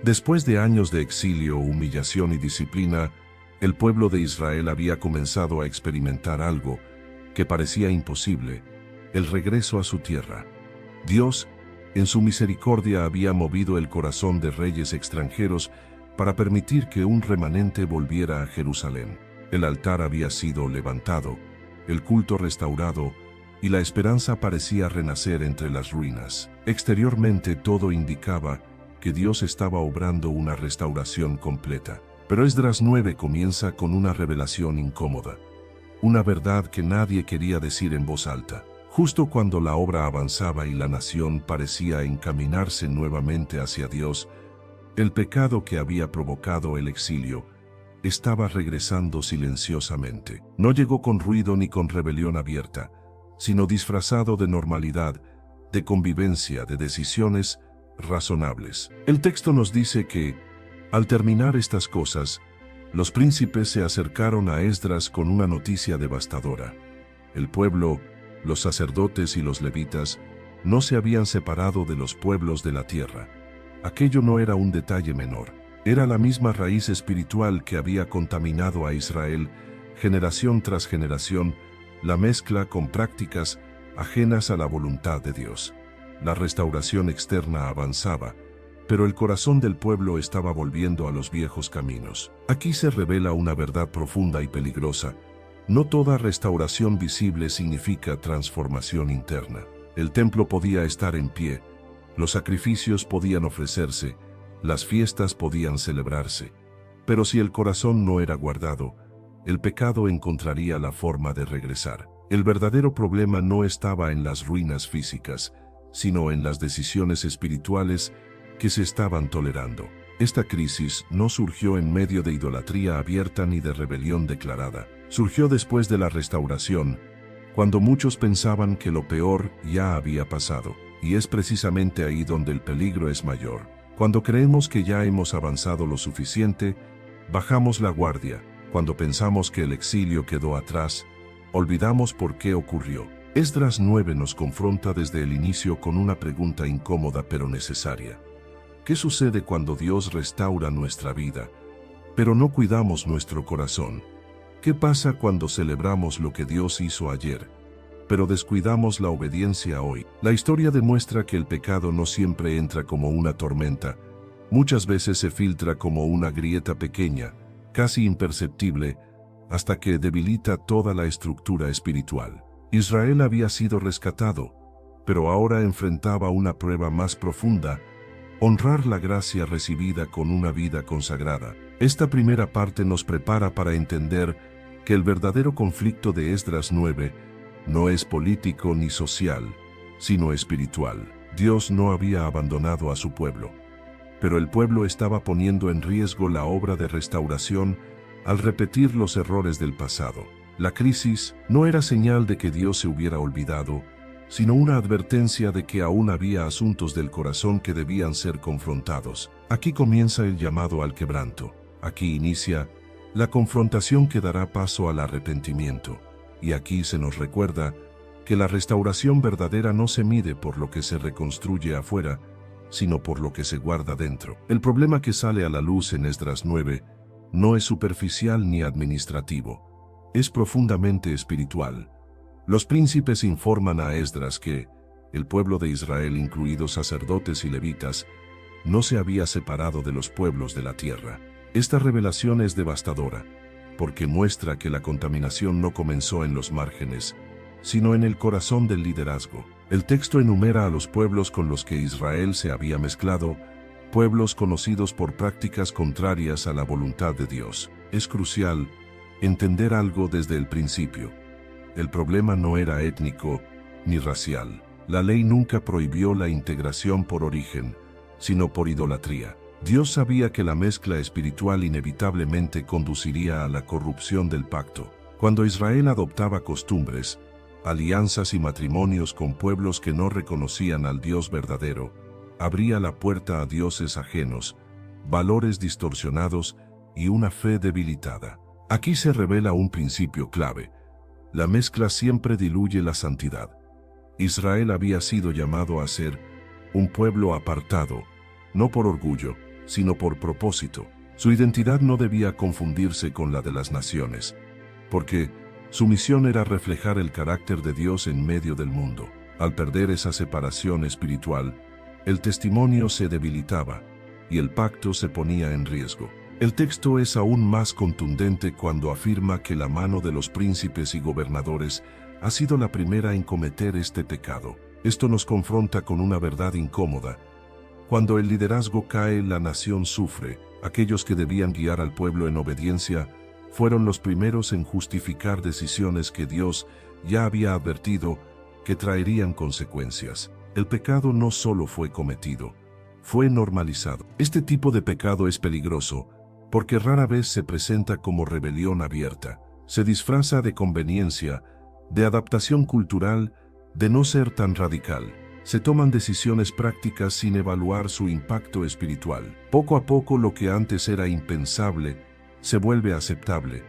Después de años de exilio, humillación y disciplina, el pueblo de Israel había comenzado a experimentar algo que parecía imposible: el regreso a su tierra. Dios, en su misericordia, había movido el corazón de reyes extranjeros para permitir que un remanente volviera a Jerusalén. El altar había sido levantado, el culto restaurado, y la esperanza parecía renacer entre las ruinas. Exteriormente todo indicaba que Dios estaba obrando una restauración completa. Pero Esdras 9 comienza con una revelación incómoda, una verdad que nadie quería decir en voz alta. Justo cuando la obra avanzaba y la nación parecía encaminarse nuevamente hacia Dios, el pecado que había provocado el exilio estaba regresando silenciosamente. No llegó con ruido ni con rebelión abierta, sino disfrazado de normalidad, de convivencia, de decisiones razonables. El texto nos dice que, al terminar estas cosas, los príncipes se acercaron a Esdras con una noticia devastadora. El pueblo, los sacerdotes y los levitas no se habían separado de los pueblos de la tierra. Aquello no era un detalle menor. Era la misma raíz espiritual que había contaminado a Israel generación tras generación, la mezcla con prácticas ajenas a la voluntad de Dios. La restauración externa avanzaba, pero el corazón del pueblo estaba volviendo a los viejos caminos. Aquí se revela una verdad profunda y peligrosa. No toda restauración visible significa transformación interna. El templo podía estar en pie, los sacrificios podían ofrecerse, las fiestas podían celebrarse, pero si el corazón no era guardado, el pecado encontraría la forma de regresar. El verdadero problema no estaba en las ruinas físicas, sino en las decisiones espirituales que se estaban tolerando. Esta crisis no surgió en medio de idolatría abierta ni de rebelión declarada. Surgió después de la restauración, cuando muchos pensaban que lo peor ya había pasado. Y es precisamente ahí donde el peligro es mayor. Cuando creemos que ya hemos avanzado lo suficiente, bajamos la guardia. Cuando pensamos que el exilio quedó atrás, olvidamos por qué ocurrió. Esdras 9 nos confronta desde el inicio con una pregunta incómoda pero necesaria. ¿Qué sucede cuando Dios restaura nuestra vida, pero no cuidamos nuestro corazón? ¿Qué pasa cuando celebramos lo que Dios hizo ayer, pero descuidamos la obediencia hoy? La historia demuestra que el pecado no siempre entra como una tormenta. Muchas veces se filtra como una grieta pequeña, casi imperceptible, hasta que debilita toda la estructura espiritual. Israel había sido rescatado, pero ahora enfrentaba una prueba más profunda: honrar la gracia recibida con una vida consagrada. Esta primera parte nos prepara para entender que el verdadero conflicto de Esdras 9 no es político ni social, sino espiritual. Dios no había abandonado a su pueblo, pero el pueblo estaba poniendo en riesgo la obra de restauración al repetir los errores del pasado. La crisis no era señal de que Dios se hubiera olvidado, sino una advertencia de que aún había asuntos del corazón que debían ser confrontados. Aquí comienza el llamado al quebranto. Aquí inicia la confrontación que dará paso al arrepentimiento. Y aquí se nos recuerda que la restauración verdadera no se mide por lo que se reconstruye afuera, sino por lo que se guarda dentro. El problema que sale a la luz en Esdras 9 no es superficial ni administrativo, es profundamente espiritual. Los príncipes informan a Esdras que el pueblo de Israel, incluidos sacerdotes y levitas, no se había separado de los pueblos de la tierra. Esta revelación es devastadora, porque muestra que la contaminación no comenzó en los márgenes, sino en el corazón del liderazgo. El texto enumera a los pueblos con los que Israel se había mezclado, pueblos conocidos por prácticas contrarias a la voluntad de Dios. Es crucial entender algo desde el principio. El problema no era étnico ni racial. La ley nunca prohibió la integración por origen, sino por idolatría. Dios sabía que la mezcla espiritual inevitablemente conduciría a la corrupción del pacto. Cuando Israel adoptaba costumbres, alianzas y matrimonios con pueblos que no reconocían al Dios verdadero, abría la puerta a dioses ajenos, valores distorsionados y una fe debilitada. Aquí se revela un principio clave: la mezcla siempre diluye la santidad. Israel había sido llamado a ser un pueblo apartado, no por orgullo, sino por propósito. Su identidad no debía confundirse con la de las naciones, porque su misión era reflejar el carácter de Dios en medio del mundo. Al perder esa separación espiritual, el testimonio se debilitaba y el pacto se ponía en riesgo. El texto es aún más contundente cuando afirma que la mano de los príncipes y gobernadores ha sido la primera en cometer este pecado. Esto nos confronta con una verdad incómoda. Cuando el liderazgo cae, la nación sufre. Aquellos que debían guiar al pueblo en obediencia fueron los primeros en justificar decisiones que Dios ya había advertido que traerían consecuencias. El pecado no solo fue cometido, fue normalizado. Este tipo de pecado es peligroso porque rara vez se presenta como rebelión abierta. Se disfraza de conveniencia, de adaptación cultural, de no ser tan radical. Se toman decisiones prácticas sin evaluar su impacto espiritual. Poco a poco lo que antes era impensable se vuelve aceptable,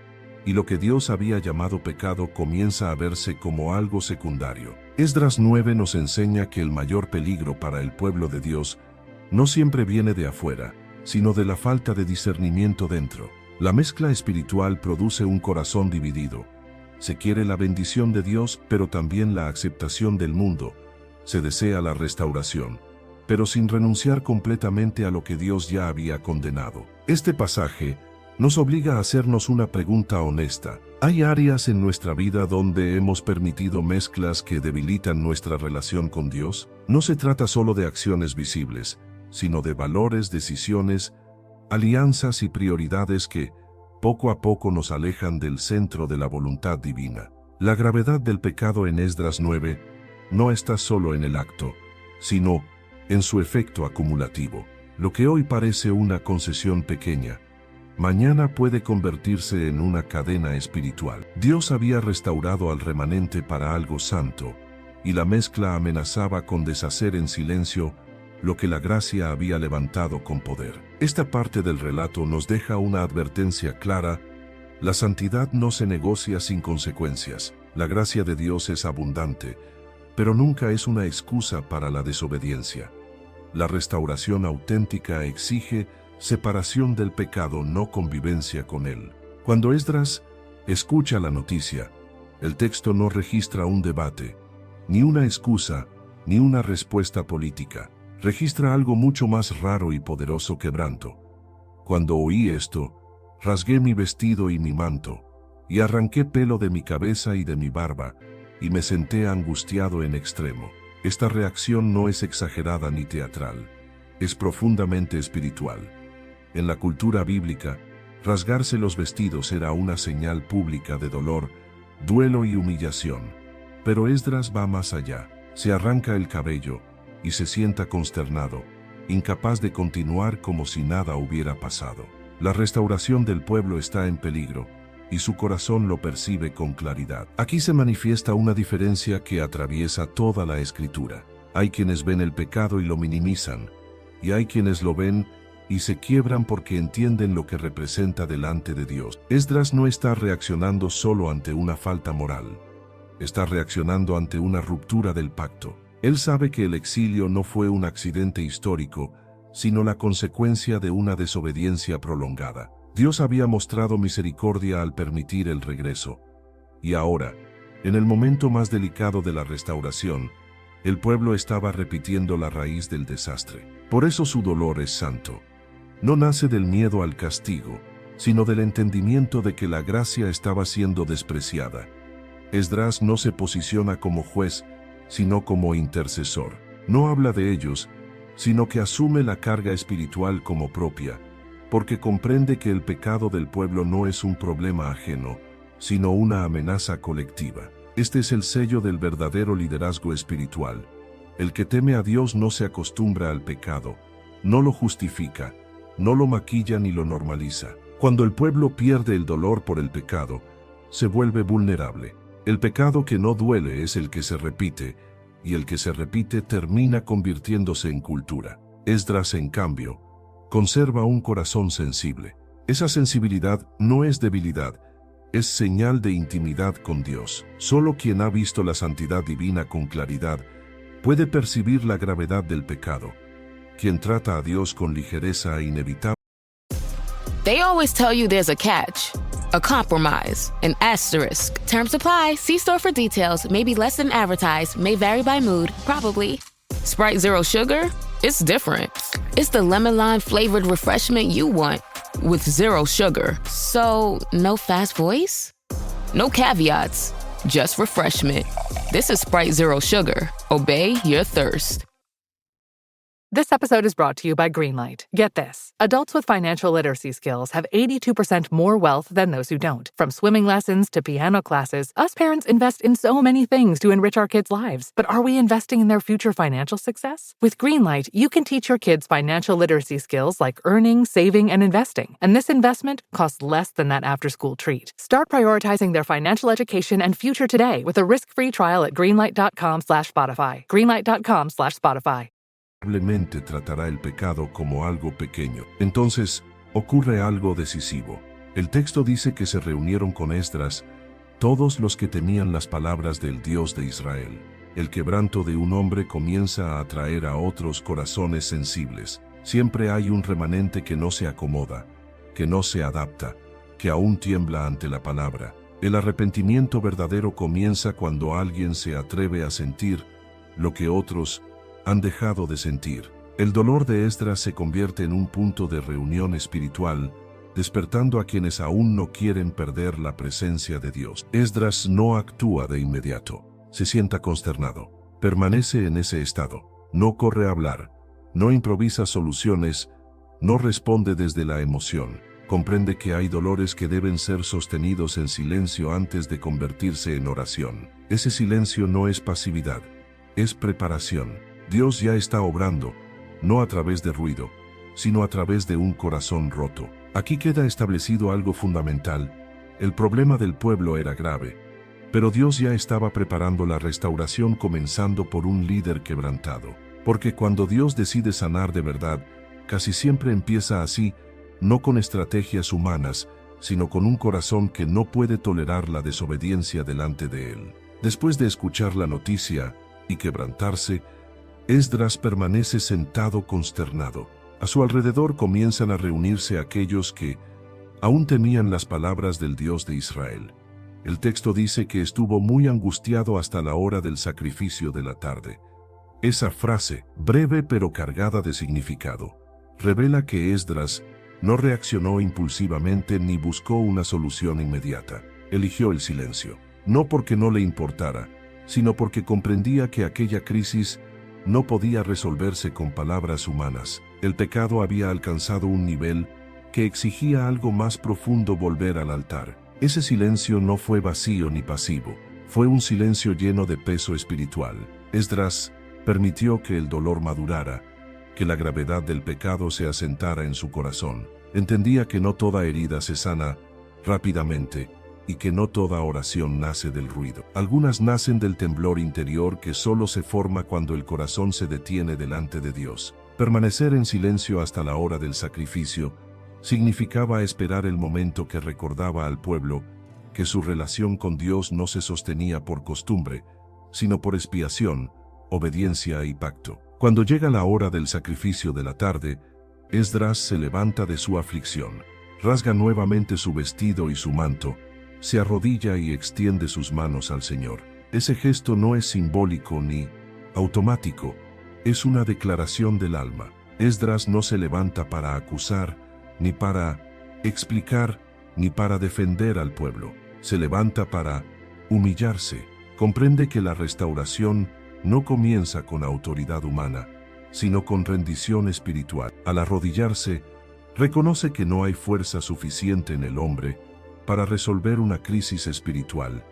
y lo que Dios había llamado pecado comienza a verse como algo secundario. Esdras 9 nos enseña que el mayor peligro para el pueblo de Dios no siempre viene de afuera, sino de la falta de discernimiento dentro. La mezcla espiritual produce un corazón dividido. Se quiere la bendición de Dios, pero también la aceptación del mundo. Se desea la restauración, pero sin renunciar completamente a lo que Dios ya había condenado. Este pasaje nos obliga a hacernos una pregunta honesta. ¿Hay áreas en nuestra vida donde hemos permitido mezclas que debilitan nuestra relación con Dios? No se trata solo de acciones visibles, sino de valores, decisiones, alianzas y prioridades que, poco a poco, nos alejan del centro de la voluntad divina. La gravedad del pecado en Esdras 9 no está solo en el acto, sino en su efecto acumulativo. Lo que hoy parece una concesión pequeña, mañana puede convertirse en una cadena espiritual. Dios había restaurado al remanente para algo santo, y la mezcla amenazaba con deshacer en silencio lo que la gracia había levantado con poder. Esta parte del relato nos deja una advertencia clara: la santidad no se negocia sin consecuencias. La gracia de Dios es abundante, pero nunca es una excusa para la desobediencia. La restauración auténtica exige separación del pecado, no convivencia con él. Cuando Esdras escucha la noticia, el texto no registra un debate, ni una excusa, ni una respuesta política. Registra algo mucho más raro y poderoso: quebranto. Cuando oí esto, rasgué mi vestido y mi manto, y arranqué pelo de mi cabeza y de mi barba, y me senté angustiado en extremo. Esta reacción no es exagerada ni teatral, es profundamente espiritual. En la cultura bíblica, rasgarse los vestidos era una señal pública de dolor, duelo y humillación. Pero Esdras va más allá. Se arranca el cabello y se sienta consternado, incapaz de continuar como si nada hubiera pasado. La restauración del pueblo está en peligro, y su corazón lo percibe con claridad. Aquí se manifiesta una diferencia que atraviesa toda la Escritura. Hay quienes ven el pecado y lo minimizan, y hay quienes lo ven y se quiebran porque entienden lo que representa delante de Dios. Esdras no está reaccionando solo ante una falta moral, está reaccionando ante una ruptura del pacto. Él sabe que el exilio no fue un accidente histórico, sino la consecuencia de una desobediencia prolongada. Dios había mostrado misericordia al permitir el regreso, y ahora, en el momento más delicado de la restauración, el pueblo estaba repitiendo la raíz del desastre. Por eso su dolor es santo. No nace del miedo al castigo, sino del entendimiento de que la gracia estaba siendo despreciada. Esdras no se posiciona como juez, sino como intercesor. No habla de ellos, sino que asume la carga espiritual como propia, porque comprende que el pecado del pueblo no es un problema ajeno, sino una amenaza colectiva. Este es el sello del verdadero liderazgo espiritual. El que teme a Dios no se acostumbra al pecado, no lo justifica, no lo maquilla ni lo normaliza. Cuando el pueblo pierde el dolor por el pecado, se vuelve vulnerable. El pecado que no duele es el que se repite, y el que se repite termina convirtiéndose en cultura. Esdras, en cambio, conserva un corazón sensible. Esa sensibilidad no es debilidad, es señal de intimidad con Dios. Solo quien ha visto la santidad divina con claridad puede percibir la gravedad del pecado, quien trata a Dios con ligereza e inevitable. They always tell you there's a catch, a compromise, an asterisk. Terms apply. See store for details. Maybe less than advertised. May vary by mood. Probably. Sprite Zero Sugar? It's different. It's the lemon lime flavored refreshment you want with zero sugar. So, no fast voice? No caveats. Just refreshment. This is Sprite Zero Sugar. Obey your thirst. This episode is brought to you by Greenlight. Get this. Adults with financial literacy skills have 82% more wealth than those who don't. From swimming lessons to piano classes, us parents invest in so many things to enrich our kids' lives. But are we investing in their future financial success? With Greenlight, you can teach your kids financial literacy skills like earning, saving, and investing. And this investment costs less than that after-school treat. Start prioritizing their financial education and future today with a risk-free trial at greenlight.com/Spotify. Greenlight.com/Spotify. Probablemente tratará el pecado como algo pequeño. Entonces, ocurre algo decisivo. El texto dice que se reunieron con Esdras todos los que temían las palabras del Dios de Israel. El quebranto de un hombre comienza a atraer a otros corazones sensibles. Siempre hay un remanente que no se acomoda, que no se adapta, que aún tiembla ante la palabra. El arrepentimiento verdadero comienza cuando alguien se atreve a sentir lo que otros han dejado de sentir. El dolor de Esdras se convierte en un punto de reunión espiritual, despertando a quienes aún no quieren perder la presencia de Dios. Esdras no actúa de inmediato, se sienta consternado, permanece en ese estado, no corre a hablar, no improvisa soluciones, no responde desde la emoción. Comprende que hay dolores que deben ser sostenidos en silencio antes de convertirse en oración. Ese silencio no es pasividad, es preparación. Dios ya está obrando, no a través de ruido, sino a través de un corazón roto. Aquí queda establecido algo fundamental. El problema del pueblo era grave, pero Dios ya estaba preparando la restauración comenzando por un líder quebrantado. Porque cuando Dios decide sanar de verdad, casi siempre empieza así, no con estrategias humanas, sino con un corazón que no puede tolerar la desobediencia delante de Él. Después de escuchar la noticia y quebrantarse, Esdras permanece sentado consternado. A su alrededor comienzan a reunirse aquellos que aún temían las palabras del Dios de Israel. El texto dice que estuvo muy angustiado hasta la hora del sacrificio de la tarde. Esa frase, breve pero cargada de significado, revela que Esdras no reaccionó impulsivamente ni buscó una solución inmediata. Eligió el silencio, no porque no le importara, sino porque comprendía que aquella crisis no podía resolverse con palabras humanas. El pecado había alcanzado un nivel que exigía algo más profundo: volver al altar. Ese silencio no fue vacío ni pasivo, fue un silencio lleno de peso espiritual. Esdras permitió que el dolor madurara, que la gravedad del pecado se asentara en su corazón. Entendía que no toda herida se sana rápidamente, y que no toda oración nace del ruido. Algunas nacen del temblor interior que solo se forma cuando el corazón se detiene delante de Dios. Permanecer en silencio hasta la hora del sacrificio significaba esperar el momento que recordaba al pueblo que su relación con Dios no se sostenía por costumbre, sino por expiación, obediencia y pacto. Cuando llega la hora del sacrificio de la tarde, Esdras se levanta de su aflicción, rasga nuevamente su vestido y su manto, se arrodilla y extiende sus manos al Señor. Ese gesto no es simbólico ni automático, es una declaración del alma. Esdras no se levanta para acusar, ni para explicar, ni para defender al pueblo. Se levanta para humillarse. Comprende que la restauración no comienza con autoridad humana, sino con rendición espiritual. Al arrodillarse, reconoce que no hay fuerza suficiente en el hombre para resolver una crisis espiritual,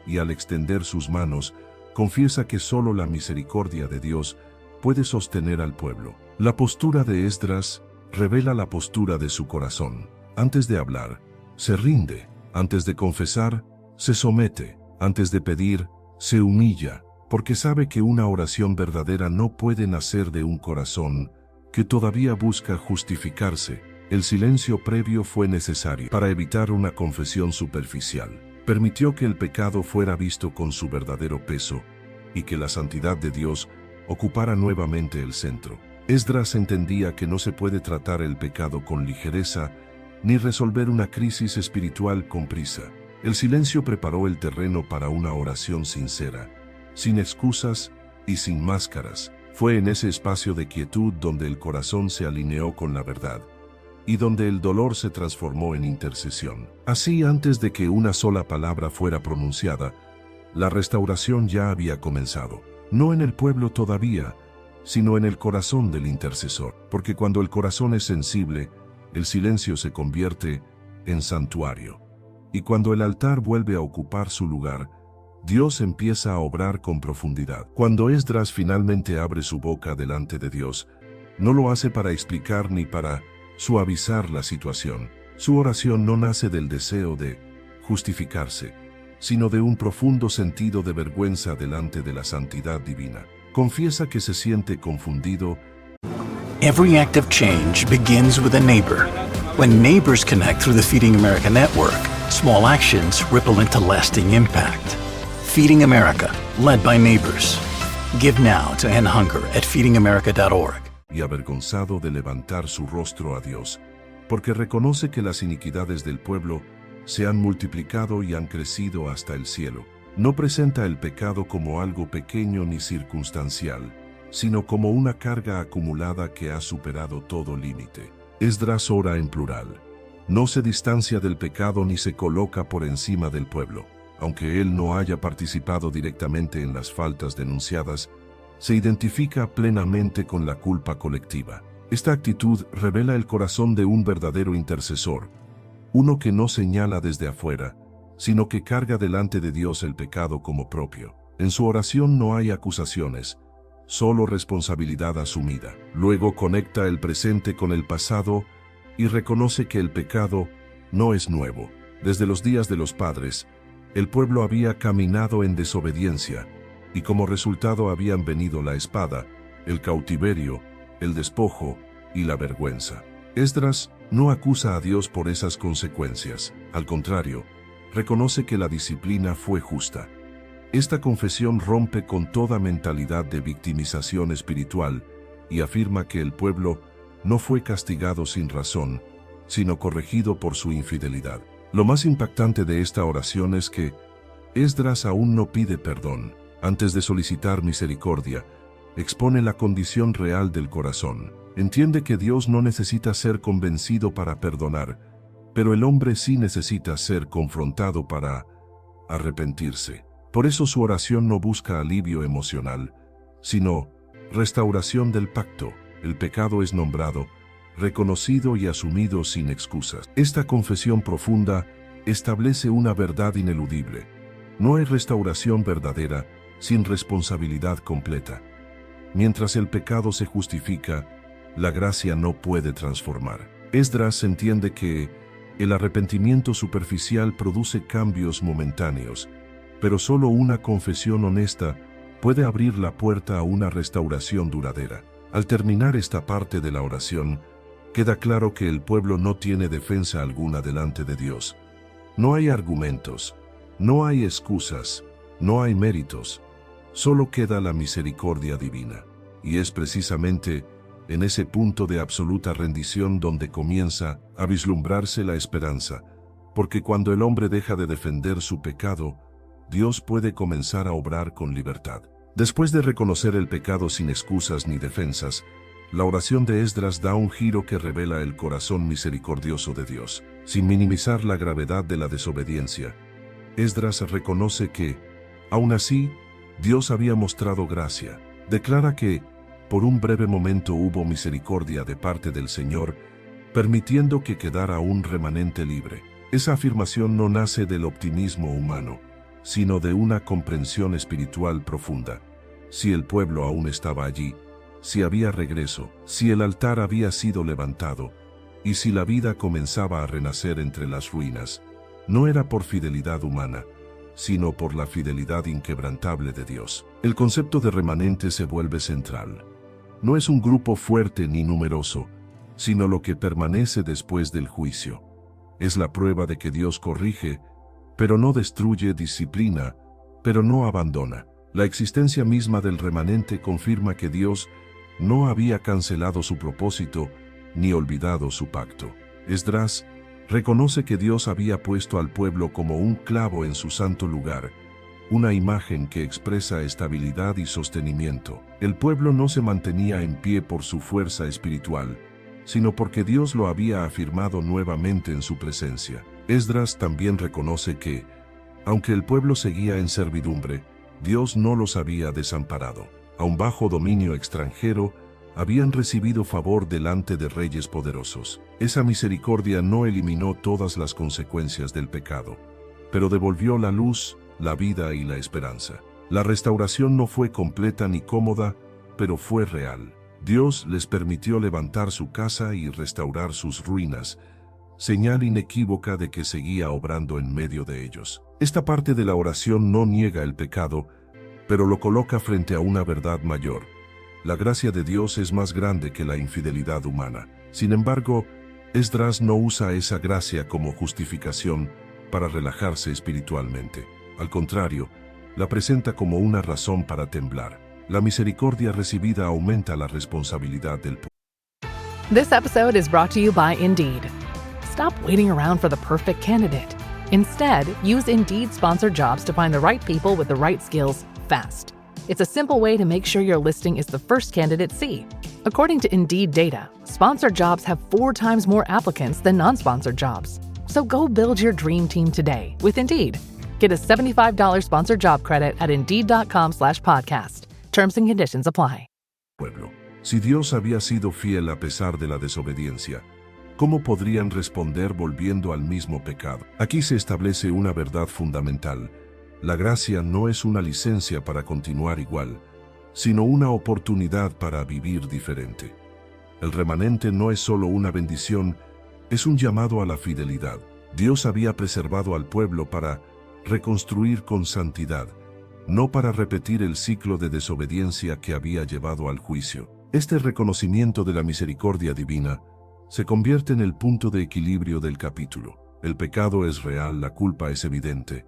y al extender sus manos, confiesa que solo la misericordia de Dios puede sostener al pueblo. La postura de Esdras revela la postura de su corazón. Antes de hablar, se rinde. Antes de confesar, se somete. Antes de pedir, se humilla, porque sabe que una oración verdadera no puede nacer de un corazón que todavía busca justificarse. El silencio previo fue necesario para evitar una confesión superficial. Permitió que el pecado fuera visto con su verdadero peso y que la santidad de Dios ocupara nuevamente el centro. Esdras entendía que no se puede tratar el pecado con ligereza, ni resolver una crisis espiritual con prisa. El silencio preparó el terreno para una oración sincera, sin excusas y sin máscaras. Fue en ese espacio de quietud donde el corazón se alineó con la verdad, y donde el dolor se transformó en intercesión. Así, antes de que una sola palabra fuera pronunciada, la restauración ya había comenzado. No en el pueblo todavía, sino en el corazón del intercesor. Porque cuando el corazón es sensible, el silencio se convierte en santuario. Y cuando el altar vuelve a ocupar su lugar, Dios empieza a obrar con profundidad. Cuando Esdras finalmente abre su boca delante de Dios, no lo hace para explicar ni para suavizar la situación. Su oración no nace del deseo de justificarse, sino de un profundo sentido de vergüenza delante de la santidad divina. Confiesa que se siente confundido. Every act of change begins with a neighbor. When neighbors connect through the Feeding America network, small actions ripple into lasting impact. Feeding America, led by neighbors. Give now to end hunger at feedingamerica.org. Y avergonzado de levantar su rostro a Dios, porque reconoce que las iniquidades del pueblo se han multiplicado y han crecido hasta el cielo. No presenta el pecado como algo pequeño ni circunstancial, sino como una carga acumulada que ha superado todo límite. Esdras ora en plural. No se distancia del pecado ni se coloca por encima del pueblo. Aunque él no haya participado directamente en las faltas denunciadas, se identifica plenamente con la culpa colectiva. Esta actitud revela el corazón de un verdadero intercesor, uno que no señala desde afuera, sino que carga delante de Dios el pecado como propio. En su oración no hay acusaciones, solo responsabilidad asumida. Luego conecta el presente con el pasado y reconoce que el pecado no es nuevo. Desde los días de los padres, el pueblo había caminado en desobediencia, y como resultado habían venido la espada, el cautiverio, el despojo y la vergüenza. Esdras no acusa a Dios por esas consecuencias, al contrario, reconoce que la disciplina fue justa. Esta confesión rompe con toda mentalidad de victimización espiritual y afirma que el pueblo no fue castigado sin razón, sino corregido por su infidelidad. Lo más impactante de esta oración es que Esdras aún no pide perdón. Antes de solicitar misericordia, expone la condición real del corazón. Entiende que Dios no necesita ser convencido para perdonar, pero el hombre sí necesita ser confrontado para arrepentirse. Por eso su oración no busca alivio emocional, sino restauración del pacto. El pecado es nombrado, reconocido y asumido sin excusas. Esta confesión profunda establece una verdad ineludible. No hay restauración verdadera sin responsabilidad completa. Mientras el pecado se justifica, la gracia no puede transformar. Esdras entiende que el arrepentimiento superficial produce cambios momentáneos, pero solo una confesión honesta puede abrir la puerta a una restauración duradera. Al terminar esta parte de la oración, queda claro que el pueblo no tiene defensa alguna delante de Dios. No hay argumentos, no hay excusas, no hay méritos, solo queda la misericordia divina. Y es precisamente en ese punto de absoluta rendición donde comienza a vislumbrarse la esperanza, porque cuando el hombre deja de defender su pecado, Dios puede comenzar a obrar con libertad. Después de reconocer el pecado sin excusas ni defensas, la oración de Esdras da un giro que revela el corazón misericordioso de Dios. Sin minimizar la gravedad de la desobediencia, Esdras reconoce que, aún así, Dios había mostrado gracia. Declara que, por un breve momento hubo misericordia de parte del Señor, permitiendo que quedara un remanente libre. Esa afirmación no nace del optimismo humano, sino de una comprensión espiritual profunda. Si el pueblo aún estaba allí, si había regreso, si el altar había sido levantado, y si la vida comenzaba a renacer entre las ruinas, no era por fidelidad humana, sino por la fidelidad inquebrantable de Dios. El concepto de remanente se vuelve central. No es un grupo fuerte ni numeroso, sino lo que permanece después del juicio. Es la prueba de que Dios corrige, pero no destruye, disciplina, pero no abandona. La existencia misma del remanente confirma que Dios no había cancelado su propósito ni olvidado su pacto. Esdras reconoce que Dios había puesto al pueblo como un clavo en su santo lugar, una imagen que expresa estabilidad y sostenimiento. El pueblo no se mantenía en pie por su fuerza espiritual, sino porque Dios lo había afirmado nuevamente en su presencia. Esdras también reconoce que, aunque el pueblo seguía en servidumbre, Dios no los había desamparado. Aun bajo dominio extranjero, habían recibido favor delante de reyes poderosos. Esa misericordia no eliminó todas las consecuencias del pecado, pero devolvió la luz, la vida y la esperanza. La restauración no fue completa ni cómoda, pero fue real. Dios les permitió levantar su casa y restaurar sus ruinas, señal inequívoca de que seguía obrando en medio de ellos. Esta parte de la oración no niega el pecado, pero lo coloca frente a una verdad mayor. La gracia de Dios es más grande que la infidelidad humana. Sin embargo, Esdras no usa esa gracia como justificación para relajarse espiritualmente. Al contrario, la presenta como una razón para temblar. La misericordia recibida aumenta la responsabilidad del pueblo. This episode is brought to you by Indeed. Stop waiting around for the perfect candidate. Instead, use Indeed sponsored jobs to find the right people with the right skills fast. It's a simple way to make sure your listing is the first candidates see. According to Indeed data, sponsored jobs have 4 times more applicants than non-sponsored jobs. So go build your dream team today with Indeed. Get a $75 sponsored job credit at Indeed.com/podcast. Terms and conditions apply. Pueblo. Si Dios había sido fiel a pesar de la desobediencia, ¿cómo podrían responder volviendo al mismo pecado? Aquí se establece una verdad fundamental. La gracia no es una licencia para continuar igual, sino una oportunidad para vivir diferente. El remanente no es solo una bendición, es un llamado a la fidelidad. Dios había preservado al pueblo para reconstruir con santidad, no para repetir el ciclo de desobediencia que había llevado al juicio. Este reconocimiento de la misericordia divina se convierte en el punto de equilibrio del capítulo. El pecado es real, la culpa es evidente,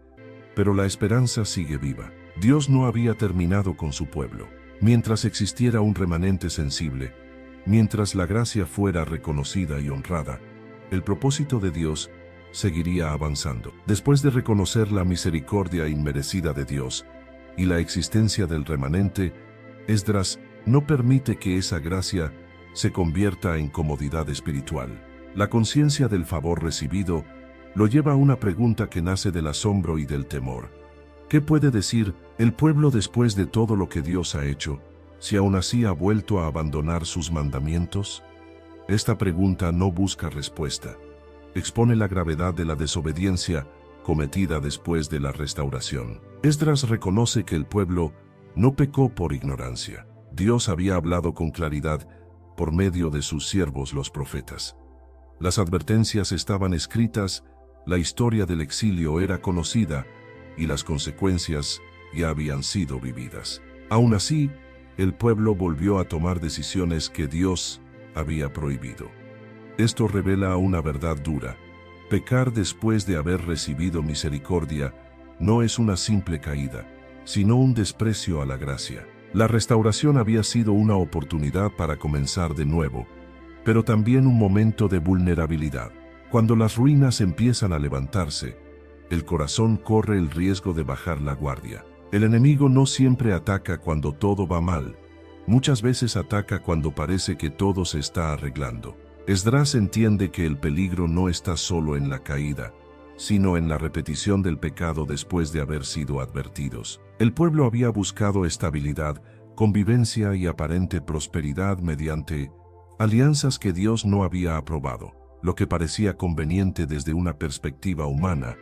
pero la esperanza sigue viva. Dios no había terminado con su pueblo. Mientras existiera un remanente sensible, mientras la gracia fuera reconocida y honrada, el propósito de Dios seguiría avanzando. Después de reconocer la misericordia inmerecida de Dios y la existencia del remanente, Esdras no permite que esa gracia se convierta en comodidad espiritual. La conciencia del favor recibido lo lleva a una pregunta que nace del asombro y del temor. ¿Qué puede decir el pueblo después de todo lo que Dios ha hecho, si aún así ha vuelto a abandonar sus mandamientos? Esta pregunta no busca respuesta. Expone la gravedad de la desobediencia cometida después de la restauración. Esdras reconoce que el pueblo no pecó por ignorancia. Dios había hablado con claridad por medio de sus siervos los profetas. Las advertencias estaban escritas, la historia del exilio era conocida y las consecuencias ya habían sido vividas. Aún así, el pueblo volvió a tomar decisiones que Dios había prohibido. Esto revela una verdad dura. Pecar después de haber recibido misericordia no es una simple caída, sino un desprecio a la gracia. La restauración había sido una oportunidad para comenzar de nuevo, pero también un momento de vulnerabilidad. Cuando las ruinas empiezan a levantarse, el corazón corre el riesgo de bajar la guardia. El enemigo no siempre ataca cuando todo va mal, muchas veces ataca cuando parece que todo se está arreglando. Esdras entiende que el peligro no está solo en la caída, sino en la repetición del pecado después de haber sido advertidos. El pueblo había buscado estabilidad, convivencia y aparente prosperidad mediante alianzas que Dios no había aprobado. Lo que parecía conveniente desde una perspectiva humana,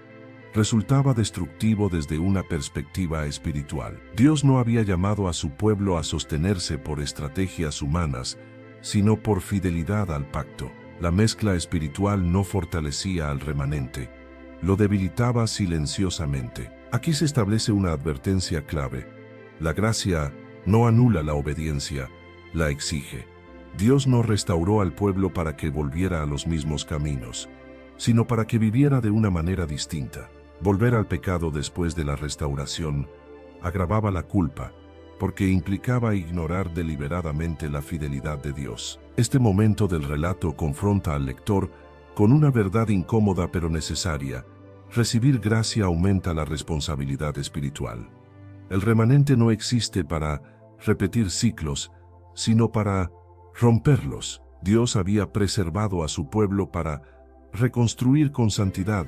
resultaba destructivo desde una perspectiva espiritual. Dios no había llamado a su pueblo a sostenerse por estrategias humanas, sino por fidelidad al pacto. La mezcla espiritual no fortalecía al remanente, lo debilitaba silenciosamente. Aquí se establece una advertencia clave. La gracia no anula la obediencia, la exige. Dios no restauró al pueblo para que volviera a los mismos caminos, sino para que viviera de una manera distinta. Volver al pecado después de la restauración agravaba la culpa, porque implicaba ignorar deliberadamente la fidelidad de Dios. Este momento del relato confronta al lector con una verdad incómoda pero necesaria. Recibir gracia aumenta la responsabilidad espiritual. El remanente no existe para repetir ciclos, sino para romperlos. Dios había preservado a su pueblo para reconstruir con santidad,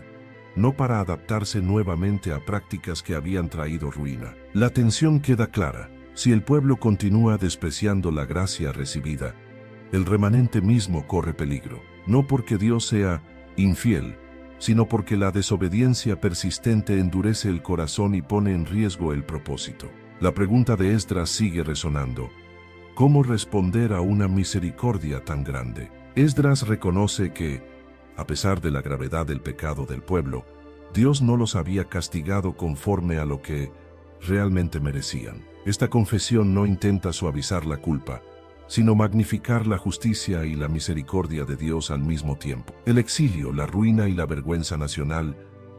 no para adaptarse nuevamente a prácticas que habían traído ruina. La tensión queda clara. Si el pueblo continúa despreciando la gracia recibida, el remanente mismo corre peligro, no porque Dios sea infiel, sino porque la desobediencia persistente endurece el corazón y pone en riesgo el propósito. La pregunta de Esdras sigue resonando. ¿Cómo responder a una misericordia tan grande? Esdras reconoce que, a pesar de la gravedad del pecado del pueblo, Dios no los había castigado conforme a lo que realmente merecían. Esta confesión no intenta suavizar la culpa, sino magnificar la justicia y la misericordia de Dios al mismo tiempo. El exilio, la ruina y la vergüenza nacional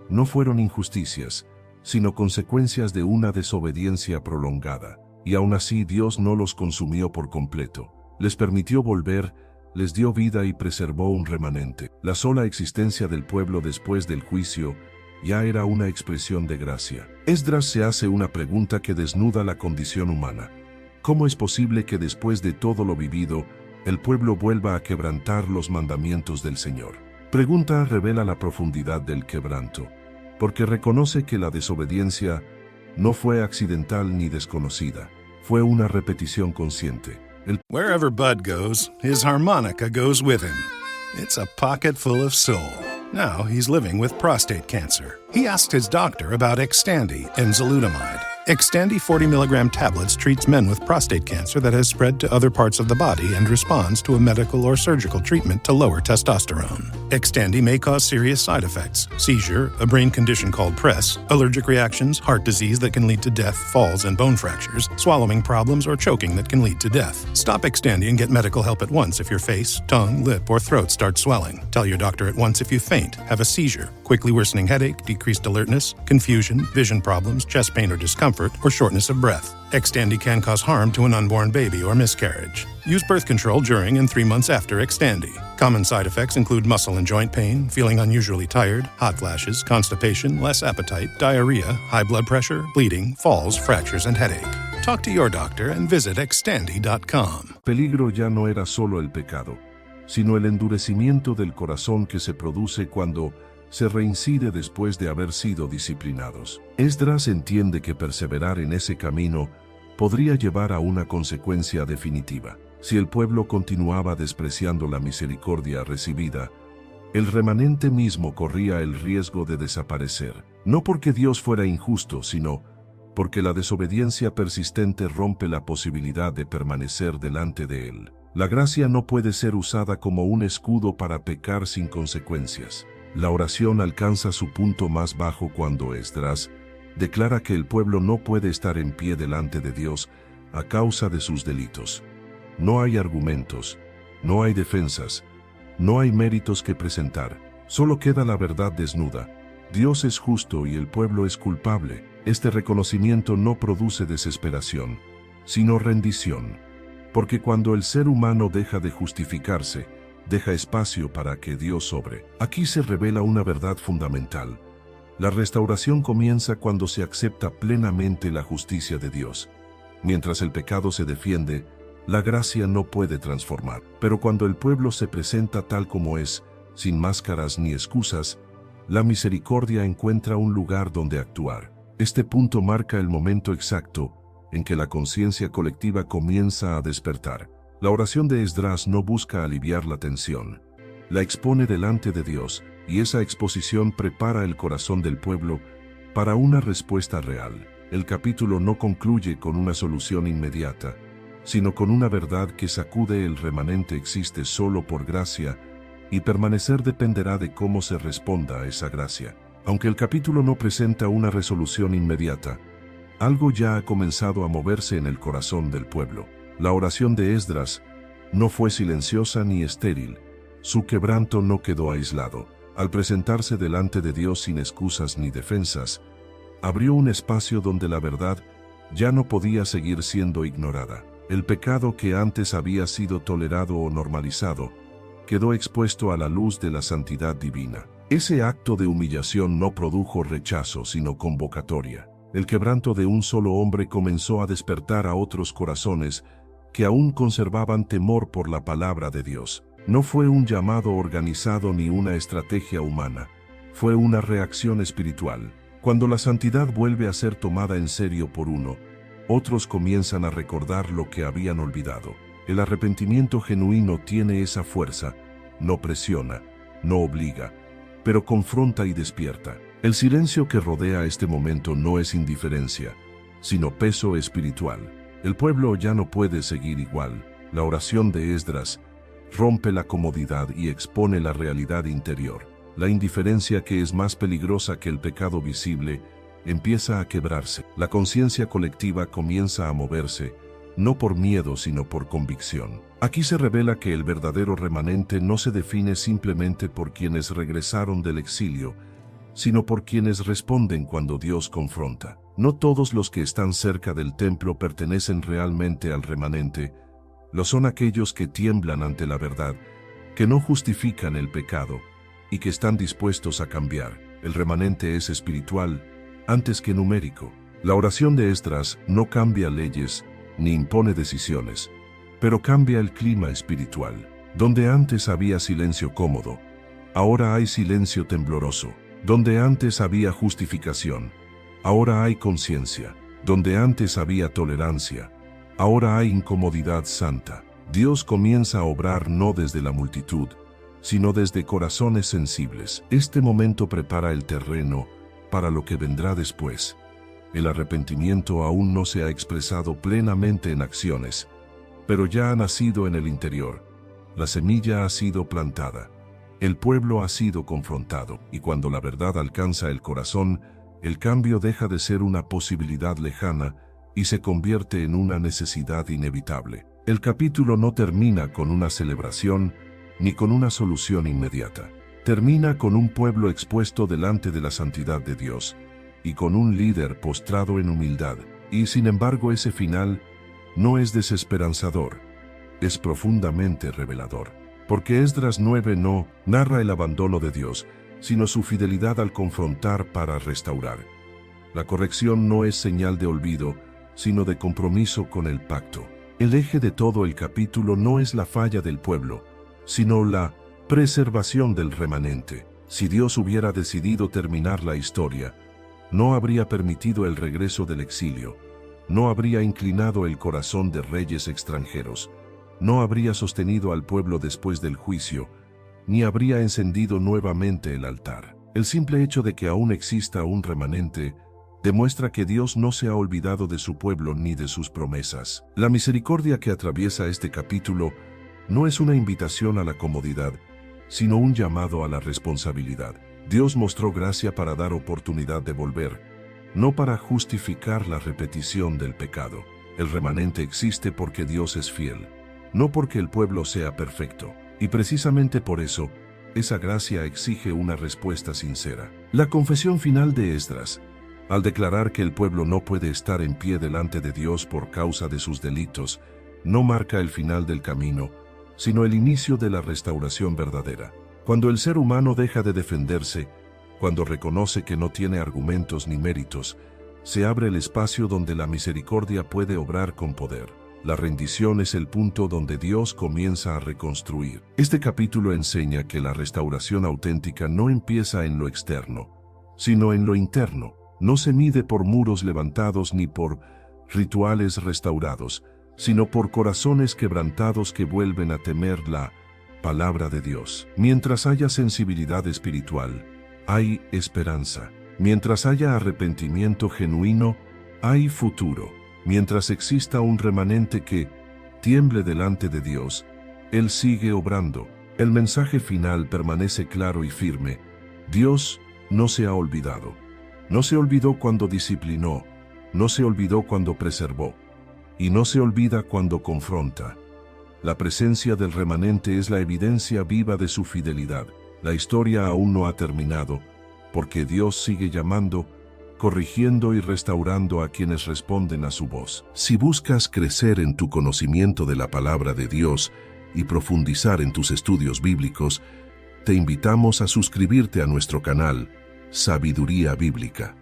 no fueron injusticias, sino consecuencias de una desobediencia prolongada, y aún así Dios no los consumió por completo. Les permitió volver, les dio vida y preservó un remanente. La sola existencia del pueblo después del juicio ya era una expresión de gracia. Esdras se hace una pregunta que desnuda la condición humana. ¿Cómo es posible que después de todo lo vivido, el pueblo vuelva a quebrantar los mandamientos del Señor? Pregunta revela la profundidad del quebranto, porque reconoce que la desobediencia no fue accidental ni desconocida, fue una repetición consciente. Wherever Bud goes, his harmonica goes with him. It's a pocket full of soul. Now he's living with prostate cancer. He asked his doctor about Xtandi and enzalutamide. Xtandi 40 milligram tablets treats men with prostate cancer that has spread to other parts of the body and responds to a medical or surgical treatment to lower testosterone. Xtandi may cause serious side effects: seizure, a brain condition called PRES, allergic reactions, heart disease that can lead to death, falls and bone fractures, swallowing problems, or choking that can lead to death. Stop Xtandi and get medical help at once if your face, tongue, lip, or throat start swelling. Tell your doctor at once if you faint, have a seizure, quickly worsening headache, decreased alertness, confusion, vision problems, chest pain or discomfort, or shortness of breath. Xtandi can cause harm to an unborn baby or miscarriage. Use birth control during and 3 months after Xtandi. Common side effects include muscle and joint pain, feeling unusually tired, hot flashes, constipation, less appetite, diarrhea, high blood pressure, bleeding, falls, fractures, and headache. Talk to your doctor and visit Xtandi.com. Peligro ya no era solo el pecado, sino el endurecimiento del corazón que se produce cuando se reincide después de haber sido disciplinados. Esdras entiende que perseverar en ese camino podría llevar a una consecuencia definitiva. Si el pueblo continuaba despreciando la misericordia recibida, el remanente mismo corría el riesgo de desaparecer. No porque Dios fuera injusto, sino porque la desobediencia persistente rompe la posibilidad de permanecer delante de Él. La gracia no puede ser usada como un escudo para pecar sin consecuencias. La oración alcanza su punto más bajo cuando Esdras declara que el pueblo no puede estar en pie delante de Dios a causa de sus delitos. No hay argumentos, no hay defensas, no hay méritos que presentar, solo queda la verdad desnuda. Dios es justo y el pueblo es culpable. Este reconocimiento no produce desesperación, sino rendición, porque cuando el ser humano deja de justificarse, deja espacio para que Dios obre. Aquí se revela una verdad fundamental. La restauración comienza cuando se acepta plenamente la justicia de Dios. Mientras el pecado se defiende, la gracia no puede transformar. Pero cuando el pueblo se presenta tal como es, sin máscaras ni excusas, la misericordia encuentra un lugar donde actuar. Este punto marca el momento exacto en que la conciencia colectiva comienza a despertar. La oración de Esdras no busca aliviar la tensión, la expone delante de Dios, y esa exposición prepara el corazón del pueblo para una respuesta real. El capítulo no concluye con una solución inmediata, sino con una verdad que sacude: el remanente existe solo por gracia, y permanecer dependerá de cómo se responda a esa gracia. Aunque el capítulo no presenta una resolución inmediata, algo ya ha comenzado a moverse en el corazón del pueblo. La oración de Esdras no fue silenciosa ni estéril. Su quebranto no quedó aislado. Al presentarse delante de Dios sin excusas ni defensas, abrió un espacio donde la verdad ya no podía seguir siendo ignorada. El pecado que antes había sido tolerado o normalizado quedó expuesto a la luz de la santidad divina. Ese acto de humillación no produjo rechazo, sino convocatoria. El quebranto de un solo hombre comenzó a despertar a otros corazones que aún conservaban temor por la palabra de Dios. No fue un llamado organizado ni una estrategia humana, fue una reacción espiritual. Cuando la santidad vuelve a ser tomada en serio por uno, otros comienzan a recordar lo que habían olvidado. El arrepentimiento genuino tiene esa fuerza, no presiona, no obliga, pero confronta y despierta. El silencio que rodea este momento no es indiferencia, sino peso espiritual. El pueblo ya no puede seguir igual. La oración de Esdras rompe la comodidad y expone la realidad interior. La indiferencia, que es más peligrosa que el pecado visible, empieza a quebrarse. La conciencia colectiva comienza a moverse, no por miedo sino por convicción. Aquí se revela que el verdadero remanente no se define simplemente por quienes regresaron del exilio, sino por quienes responden cuando Dios confronta. No todos los que están cerca del templo pertenecen realmente al remanente, lo son aquellos que tiemblan ante la verdad, que no justifican el pecado y que están dispuestos a cambiar. El remanente es espiritual antes que numérico. La oración de Esdras no cambia leyes ni impone decisiones, pero cambia el clima espiritual. Donde antes había silencio cómodo, ahora hay silencio tembloroso. Donde antes había justificación, ahora hay conciencia. Donde antes había tolerancia, ahora hay incomodidad santa. Dios comienza a obrar no desde la multitud, sino desde corazones sensibles. Este momento prepara el terreno para lo que vendrá después. El arrepentimiento aún no se ha expresado plenamente en acciones, pero ya ha nacido en el interior. La semilla ha sido plantada. El pueblo ha sido confrontado, y cuando la verdad alcanza el corazón, el cambio deja de ser una posibilidad lejana y se convierte en una necesidad inevitable. El capítulo no termina con una celebración ni con una solución inmediata. Termina con un pueblo expuesto delante de la santidad de Dios y con un líder postrado en humildad. Y sin embargo, ese final no es desesperanzador, es profundamente revelador. Porque Esdras 9 no narra el abandono de Dios, sino su fidelidad al confrontar para restaurar. La corrección no es señal de olvido, sino de compromiso con el pacto. El eje de todo el capítulo no es la falla del pueblo, sino la preservación del remanente. Si Dios hubiera decidido terminar la historia, no habría permitido el regreso del exilio, no habría inclinado el corazón de reyes extranjeros, no habría sostenido al pueblo después del juicio, ni habría encendido nuevamente el altar. El simple hecho de que aún exista un remanente demuestra que Dios no se ha olvidado de su pueblo ni de sus promesas. La misericordia que atraviesa este capítulo no es una invitación a la comodidad, sino un llamado a la responsabilidad. Dios mostró gracia para dar oportunidad de volver, no para justificar la repetición del pecado. El remanente existe porque Dios es fiel, no porque el pueblo sea perfecto. Y precisamente por eso, esa gracia exige una respuesta sincera. La confesión final de Esdras, al declarar que el pueblo no puede estar en pie delante de Dios por causa de sus delitos, no marca el final del camino, sino el inicio de la restauración verdadera. Cuando el ser humano deja de defenderse, cuando reconoce que no tiene argumentos ni méritos, se abre el espacio donde la misericordia puede obrar con poder. La rendición es el punto donde Dios comienza a reconstruir. Este capítulo enseña que la restauración auténtica no empieza en lo externo, sino en lo interno. No se mide por muros levantados ni por rituales restaurados, sino por corazones quebrantados que vuelven a temer la palabra de Dios. Mientras haya sensibilidad espiritual, hay esperanza. Mientras haya arrepentimiento genuino, hay futuro. Mientras exista un remanente que tiemble delante de Dios, Él sigue obrando. El mensaje final permanece claro y firme. Dios no se ha olvidado. No se olvidó cuando disciplinó, no se olvidó cuando preservó, y no se olvida cuando confronta. La presencia del remanente es la evidencia viva de su fidelidad. La historia aún no ha terminado, porque Dios sigue llamando corrigiendo y restaurando a quienes responden a su voz. Si buscas crecer en tu conocimiento de la palabra de Dios y profundizar en tus estudios bíblicos, te invitamos a suscribirte a nuestro canal, Sabiduría Bíblica.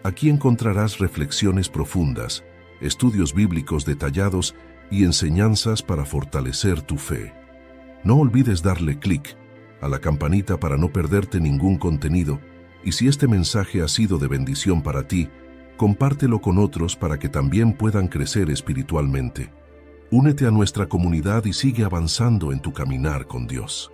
Aquí encontrarás reflexiones profundas, estudios bíblicos detallados y enseñanzas para fortalecer tu fe. No olvides darle clic a la campanita para no perderte ningún contenido, y si este mensaje ha sido de bendición para ti, compártelo con otros para que también puedan crecer espiritualmente. Únete a nuestra comunidad y sigue avanzando en tu caminar con Dios.